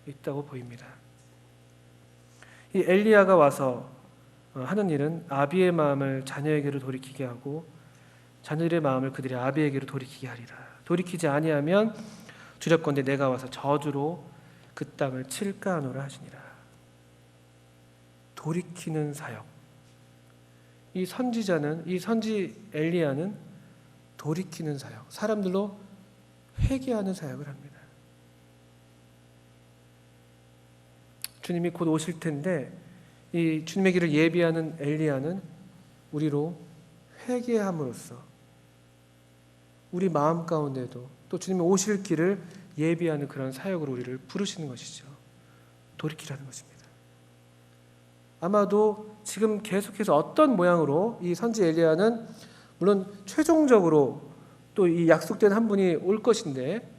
있다고 보입니다. 이 엘리야가 와서 하는 일은 아비의 마음을 자녀에게로 돌이키게 하고 자녀들의 마음을 그들의 아비에게로 돌이키게 하리라. 돌이키지 아니하면 두렵건대 내가 와서 저주로 그 땅을 칠까 하노라 하시니라. 돌이키는 사역. 이 선지 엘리야는 돌이키는 사역, 사람들로 회개하는 사역을 합니다. 주님이 곧 오실 텐데 이 주님의 길을 예비하는 엘리야는 우리로 회개함으로써 우리 마음 가운데도 또 주님의 오실 길을 예비하는 그런 사역으로 우리를 부르시는 것이죠. 돌이키라는 것입니다. 아마도 지금 계속해서 어떤 모양으로 이 선지 엘리야는 물론 최종적으로 또 이 약속된 한 분이 올 것인데,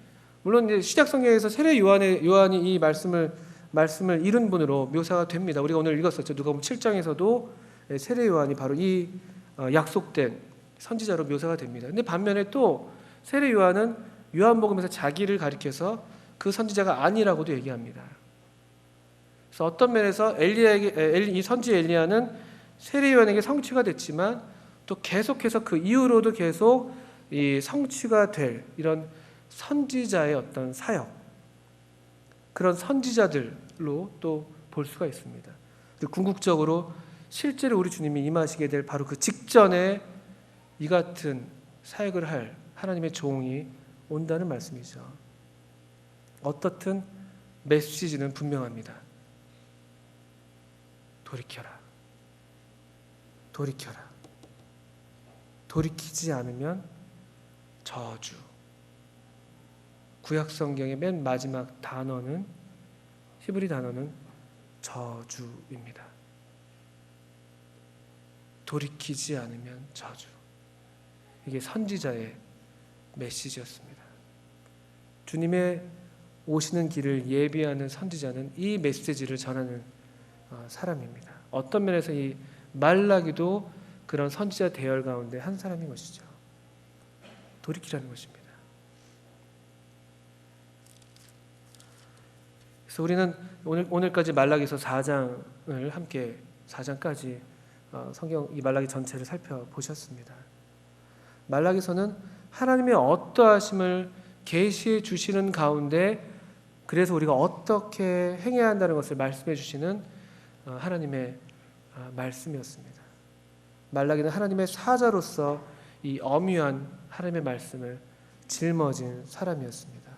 물론 이제 시작 성경에서 세례 요한이 이 말씀을 이룬 분으로 묘사가 됩니다. 우리가 오늘 읽었었죠. 누가복음 7장에서도 세례 요한이 바로 이 약속된 선지자로 묘사가 됩니다. 근데 반면에 또 세례 요한은 요한복음에서 자기를 가리켜서 그 선지자가 아니라고도 얘기합니다. 그래서 어떤 면에서 이 선지 엘리야는 세례 요한에게 성취가 됐지만 또 계속해서 그 이후로도 계속 이 성취가 될 이런 선지자의 어떤 사역, 그런 선지자들로 또 볼 수가 있습니다. 그리고 궁극적으로 실제로 우리 주님이 임하시게 될 바로 그 직전에 이 같은 사역을 할 하나님의 종이 온다는 말씀이죠. 어떻든 메시지는 분명합니다. 돌이켜라. 돌이켜라. 돌이키지 않으면 저주. 구약 성경의 맨 마지막 단어는, 히브리 단어는 저주입니다. 돌이키지 않으면 저주. 이게 선지자의 메시지였습니다. 주님의 오시는 길을 예비하는 선지자는 이 메시지를 전하는 사람입니다. 어떤 면에서 이 말라기도 그런 선지자 대열 가운데 한 사람인 것이죠. 돌이키라는 것입니다. 그래서 우리는 오늘까지 말라기서 4장을 함께 4장까지 성경 이 말라기 전체를 살펴보셨습니다. 말라기서는 하나님의 어떠하심을 계시해 주시는 가운데 그래서 우리가 어떻게 행해야 한다는 것을 말씀해 주시는 하나님의 말씀이었습니다. 말라기는 하나님의 사자로서 이 엄유한 하나님의 말씀을 짊어진 사람이었습니다.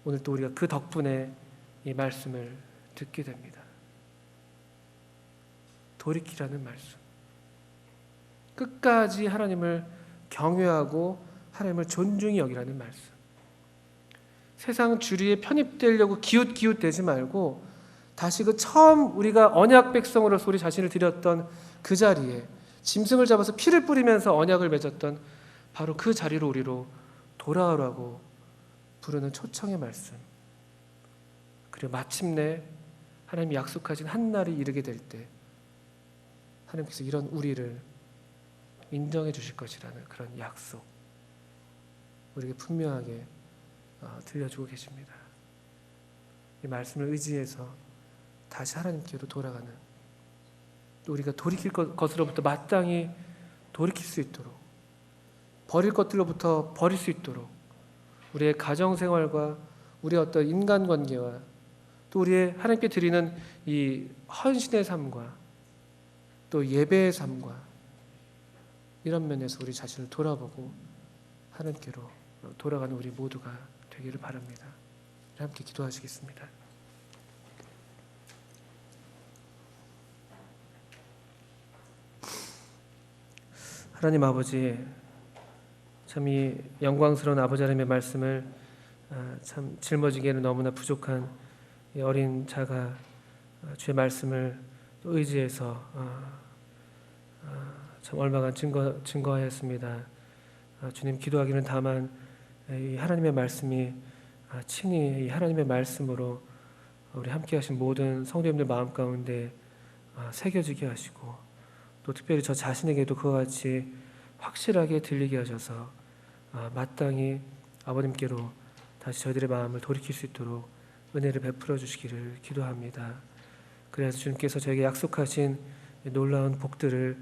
오늘 또 우리가 그 덕분에 이 말씀을 듣게 됩니다. 돌이키라는 말씀. 끝까지 하나님을 경외하고 하나님을 존중히 여기라는 말씀. 세상 주류에 편입되려고 기웃기웃대지 말고 다시 그 처음 우리가 언약 백성으로서 우리 자신을 드렸던 그 자리에 짐승을 잡아서 피를 뿌리면서 언약을 맺었던 바로 그 자리로 우리로 돌아오라고 부르는 초청의 말씀. 그리고 마침내 하나님이 약속하신 한 날이 이르게 될 때 하나님께서 이런 우리를 인정해 주실 것이라는 그런 약속 우리에게 분명하게 들려주고 계십니다. 이 말씀을 의지해서 다시 하나님께로 돌아가는, 또 우리가 돌이킬 것으로부터 마땅히 돌이킬 수 있도록, 버릴 것들로부터 버릴 수 있도록 우리의 가정생활과 우리의 어떤 인간관계와 또 우리의 하나님께 드리는 이 헌신의 삶과 또 예배의 삶과 이런 면에서 우리 자신을 돌아보고 하나님께로 돌아가는 우리 모두가 되기를 바랍니다. 함께 기도하시겠습니다. 하나님 아버지, 참 이 영광스러운 아버지 하나님의 말씀을 참 짊어지기에는 너무나 부족한 이 어린 자가 주의 말씀을 의지해서 참 얼마간 증거하였습니다. 주님, 기도하기는 다만 이 하나님의 말씀이 친히 이 하나님의 말씀으로 우리 함께하신 모든 성도님들 마음 가운데 새겨지게 하시고 또 특별히 저 자신에게도 그와 같이 확실하게 들리게 하셔서 마땅히 아버님께로 다시 저희들의 마음을 돌이킬 수 있도록 은혜를 베풀어 주시기를 기도합니다. 그래서 주님께서 저에게 약속하신 놀라운 복들을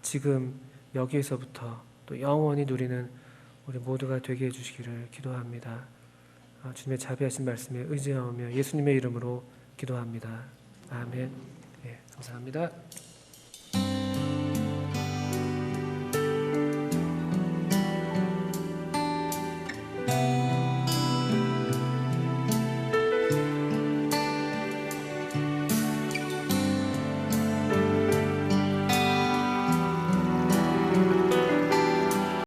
지금 여기에서부터 또 영원히 누리는 우리 모두가 되게 해주시기를 기도합니다. 주님의 자비하신 말씀에 의지하며 예수님의 이름으로 기도합니다. 아멘. 네, 감사합니다.